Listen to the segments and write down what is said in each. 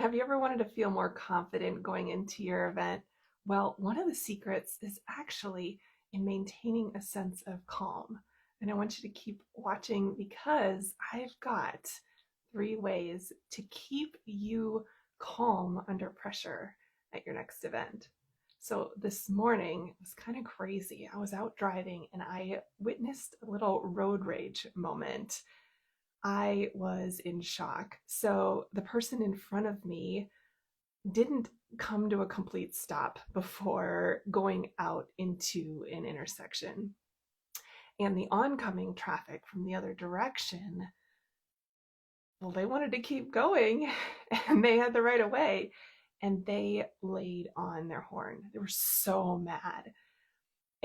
Have you ever wanted to feel more confident going into your event? Well, one of the secrets is actually in maintaining a sense of calm. And I want you to keep watching because I've got 3 ways to keep you calm under pressure at your next event. So this morning was kind of crazy. I was out driving and I witnessed a little road rage moment. I was in shock. So the person in front of me didn't come to a complete stop before going out into an intersection. And the oncoming traffic from the other direction, well, they wanted to keep going and they had the right of way and they laid on their horn. They were so mad.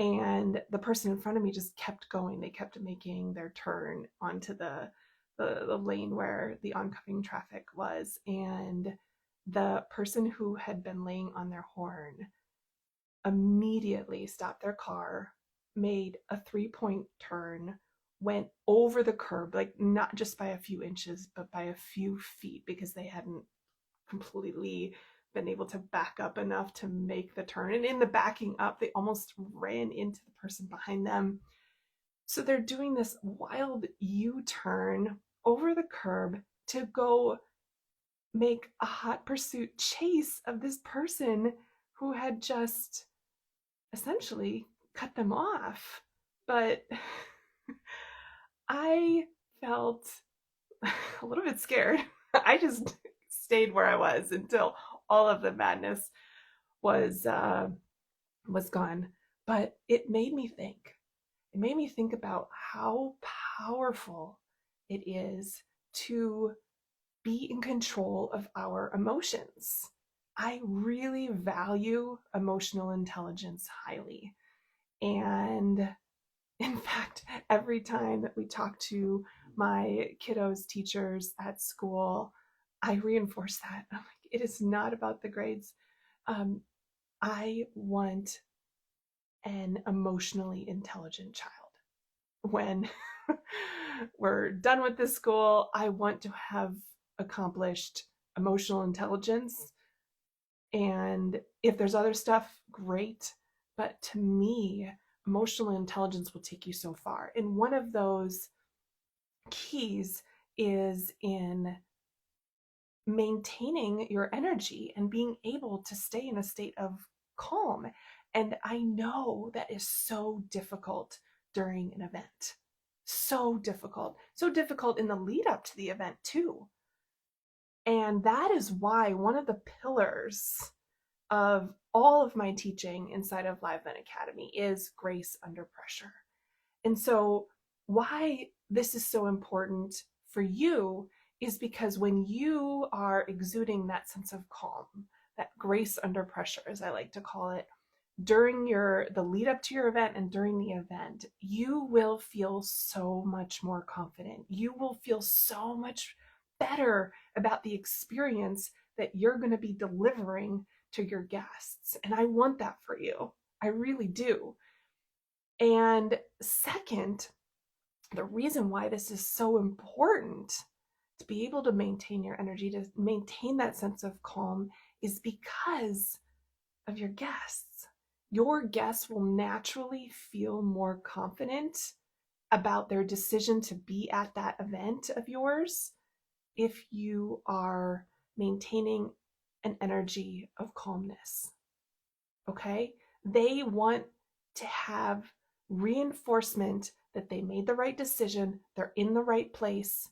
And the person in front of me just kept going. They kept making their turn onto the lane where the oncoming traffic was. And the person who had been laying on their horn immediately stopped their car, made a 3-point turn, went over the curb, like not just by a few inches, but by a few feet because they hadn't completely been able to back up enough to make the turn. And in the backing up, they almost ran into the person behind them. So they're doing this wild U turn over the curb to go make a hot pursuit chase of this person who had just essentially cut them off. But I felt a little bit scared. I just stayed where I was until all of the madness was was gone. But it made me think. It made me think about how powerful it is to be in control of our emotions. I really value emotional intelligence highly. And in fact, every time that we talk to my kiddos' teachers at school, I reinforce that. I'm like, it is not about the grades. Um, I want an emotionally intelligent child. When we're done with this school, I want to have accomplished emotional intelligence. And if there's other stuff, great. But to me, emotional intelligence will take you so far. And one of those keys is in maintaining your energy and being able to stay in a state of calm. And I know that is so difficult during an event. So difficult. So difficult in the lead up to the event, too. And that is why one of the pillars of all of my teaching inside of Live Event Academy is grace under pressure. And so, why this is so important for you is because when you are exuding that sense of calm, that grace under pressure, as I like to call it, during the lead up to your event and during the event, you will feel so much more confident. You will feel so much better about the experience that you're going to be delivering to your guests. And I want that for you. I really do. And second, the reason why this is so important to be able to maintain your energy, to maintain that sense of calm, is because of your guests. Your guests will naturally feel more confident about their decision to be at that event of yours if you are maintaining an energy of calmness. Okay? They want to have reinforcement that they made the right decision, they're in the right place,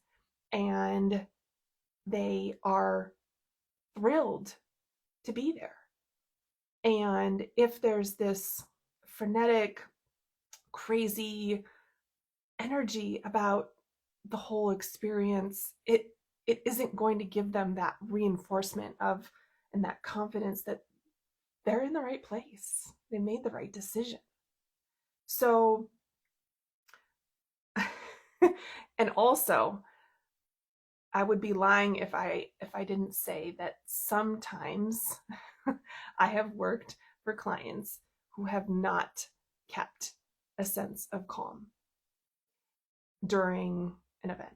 and they are thrilled to be there. And if there's this frenetic, crazy energy about the whole experience, it isn't going to give them that reinforcement of and that confidence that they're in the right place. They made the right decision. So, and also, I would be lying if I didn't say that sometimes I have worked for clients who have not kept a sense of calm during an event.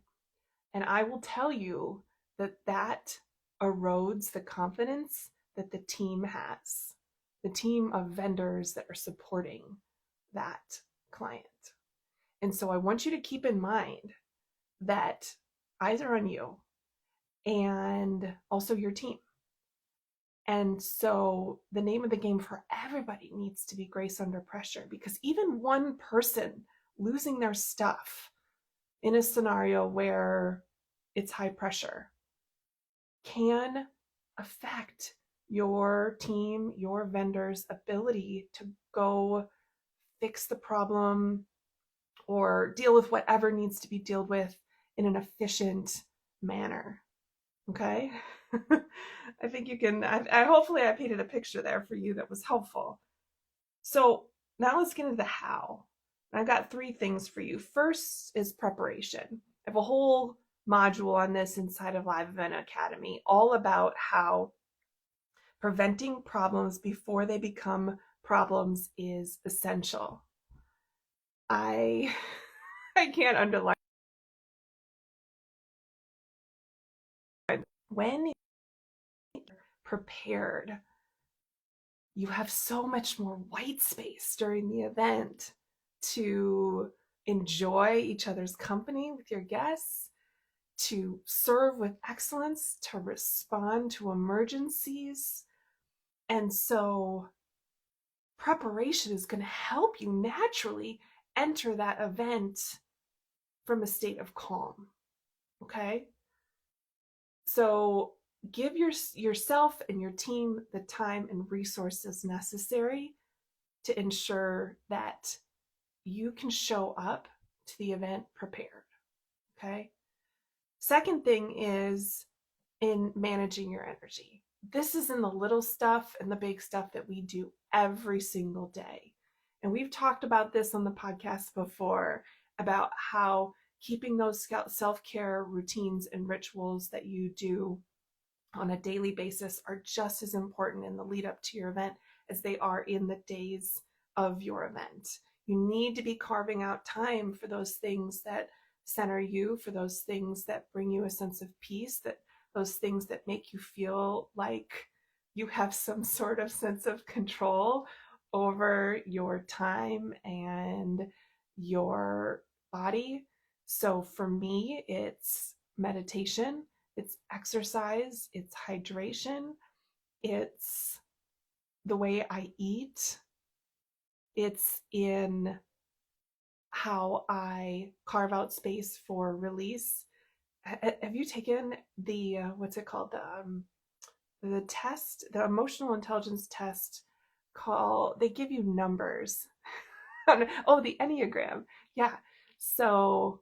And I will tell you that erodes the confidence that the team has, the team of vendors that are supporting that client. And so I want you to keep in mind that eyes are on you and also your team. And so the name of the game for everybody needs to be grace under pressure, because even one person losing their stuff in a scenario where it's high pressure can affect your team, your vendor's ability to go fix the problem or deal with whatever needs to be dealt with in an efficient manner. Okay? I think you can, I hopefully I painted a picture there for you that was helpful. So now let's get into the how. I've got 3 things for you. First is preparation. I have a whole module on this inside of Live Event Academy, all about how preventing problems before they become problems is essential. I can't underline when you're prepared, you have so much more white space during the event to enjoy each other's company with your guests, to serve with excellence, to respond to emergencies. And so preparation is going to help you naturally enter that event from a state of calm. Okay? So give yourself and your team the time and resources necessary to ensure that you can show up to the event prepared. Okay? Second thing is in managing your energy. This is in the little stuff and the big stuff that we do every single day. And we've talked about this on the podcast before, about how keeping those self-care routines and rituals that you do on a daily basis are just as important in the lead up to your event as they are in the days of your event. You need to be carving out time for those things that center you, for those things that bring you a sense of peace, that those things that make you feel like you have some sort of sense of control over your time and your body. So for me, it's meditation, it's exercise, it's hydration, it's the way I eat, it's in how I carve out space for release. Have you taken the what's it called, the test, the emotional intelligence test? They give you numbers. Oh, the Enneagram. Yeah. So,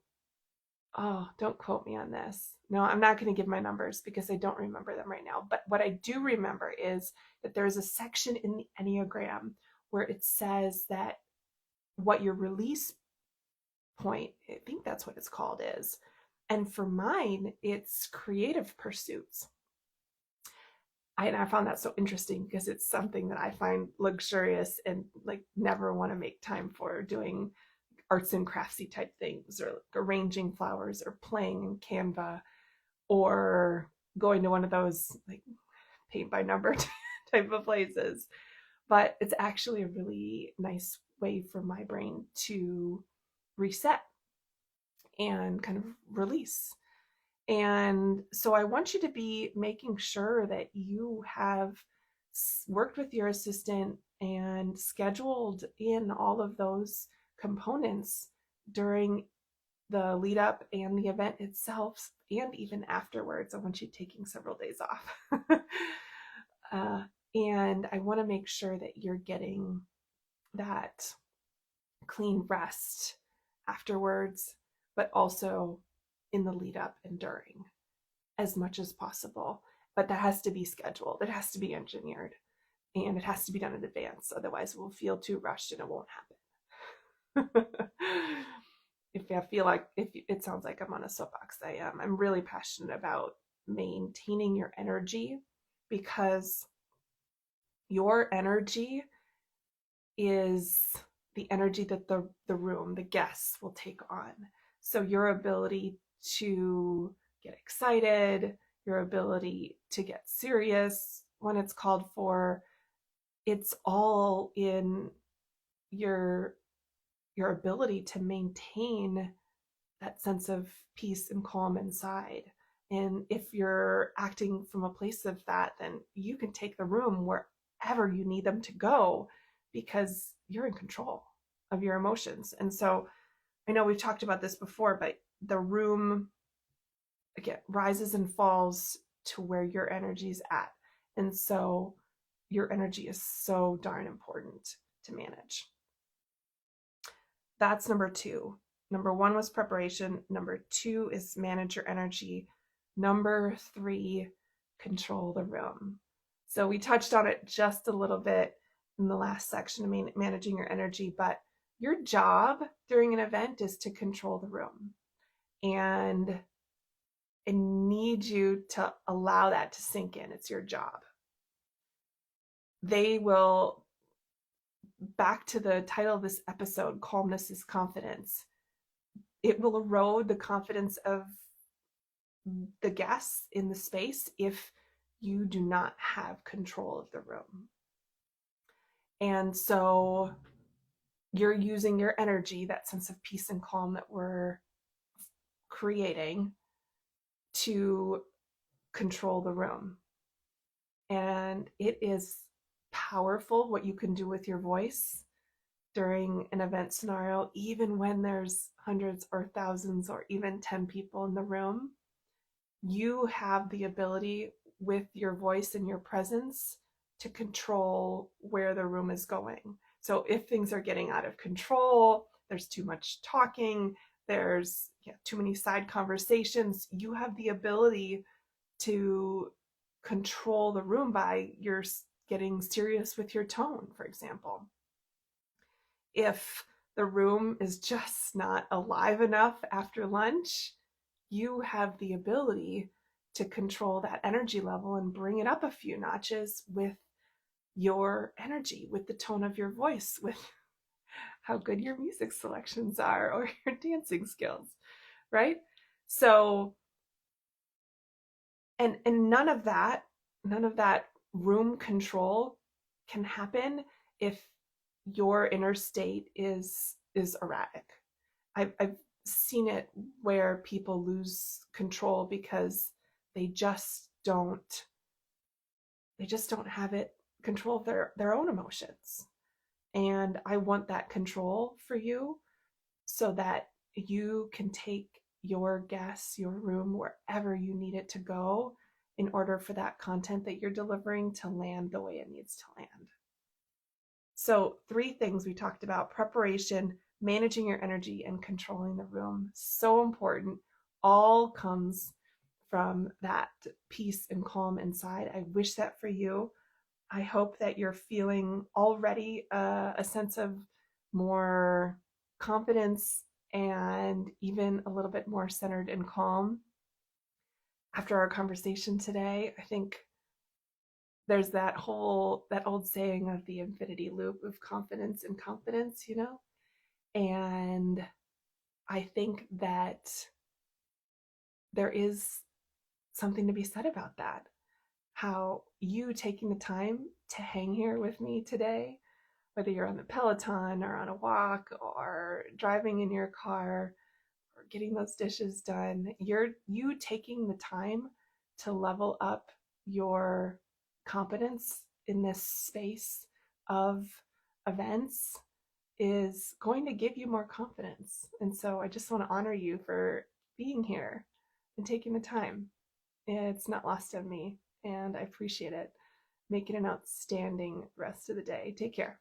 oh, don't quote me on this. No, I'm not going to give my numbers because I don't remember them right now. But what I do remember is that there's a section in the Enneagram where it says that what your release point, I think that's what it's called, is. And for mine, it's creative pursuits. I found that so interesting because it's something that I find luxurious and like never want to make time for, doing arts and craftsy type things, or like arranging flowers, or playing in Canva, or going to one of those like paint by number type of places. But it's actually a really nice way for my brain to reset and kind of release. And so I want you to be making sure that you have worked with your assistant and scheduled in all of those components during the lead up and the event itself, and even afterwards. I want you taking several days off. And I want to make sure that you're getting that clean rest afterwards, but also in the lead up and during, as much as possible. But that has to be scheduled, it has to be engineered, and it has to be done in advance. Otherwise, we'll feel too rushed and it won't happen. If I feel like, if it sounds like I'm on a soapbox, I am. I'm really passionate about maintaining your energy, because your energy is the energy that the room, the guests, will take on. So your ability to get excited, your ability to get serious when it's called for. It's all in your ability to maintain that sense of peace and calm inside. And if you're acting from a place of that, then you can take the room wherever you need them to go because you're in control of your emotions. And so I know we've talked about this before, but the room, again, rises and falls to where your energy's at. And so your energy is so darn important to manage. That's number 2. Number 1 was preparation. Number 2 is manage your energy. Number 3, control the room. So we touched on it just a little bit in the last section, managing your energy, but your job during an event is to control the room. And I need you to allow that to sink in. It's your job. They will, back to the title of this episode, Calmness is Confidence. It will erode the confidence of the guests in the space if you do not have control of the room. And so you're using your energy, that sense of peace and calm that we're creating, to control the room. And it is powerful what you can do with your voice during an event scenario, even when there's hundreds or thousands or even 10 people in the room. You have the ability with your voice and your presence to control where the room is going. So if things are getting out of control, there's too much talking, there's too many side conversations, you have the ability to control the room by your getting serious with your tone, for example. If the room is just not alive enough after lunch, you have the ability to control that energy level and bring it up a few notches with your energy, with the tone of your voice, with how good your music selections are or your dancing skills, right? So, and none of that room control can happen if your inner state is erratic. I've seen it where people lose control because they just don't have it control of their own emotions. And I want that control for you so that you can take your guests, your room, wherever you need it to go in order for that content that you're delivering to land the way it needs to land. So 3 things we talked about: preparation, managing your energy, and controlling the room. So important. All comes from that peace and calm inside. I wish that for you. I hope that you're feeling already a sense of more confidence and even a little bit more centered and calm after our conversation today. I think there's that old saying of the infinity loop of confidence and confidence, and I think that there is something to be said about that. How you taking the time to hang here with me today, whether you're on the Peloton or on a walk or driving in your car or getting those dishes done, you taking the time to level up your competence in this space of events is going to give you more confidence. And so I just want to honor you for being here and taking the time. It's not lost on me, and I appreciate it. Make it an outstanding rest of the day. Take care.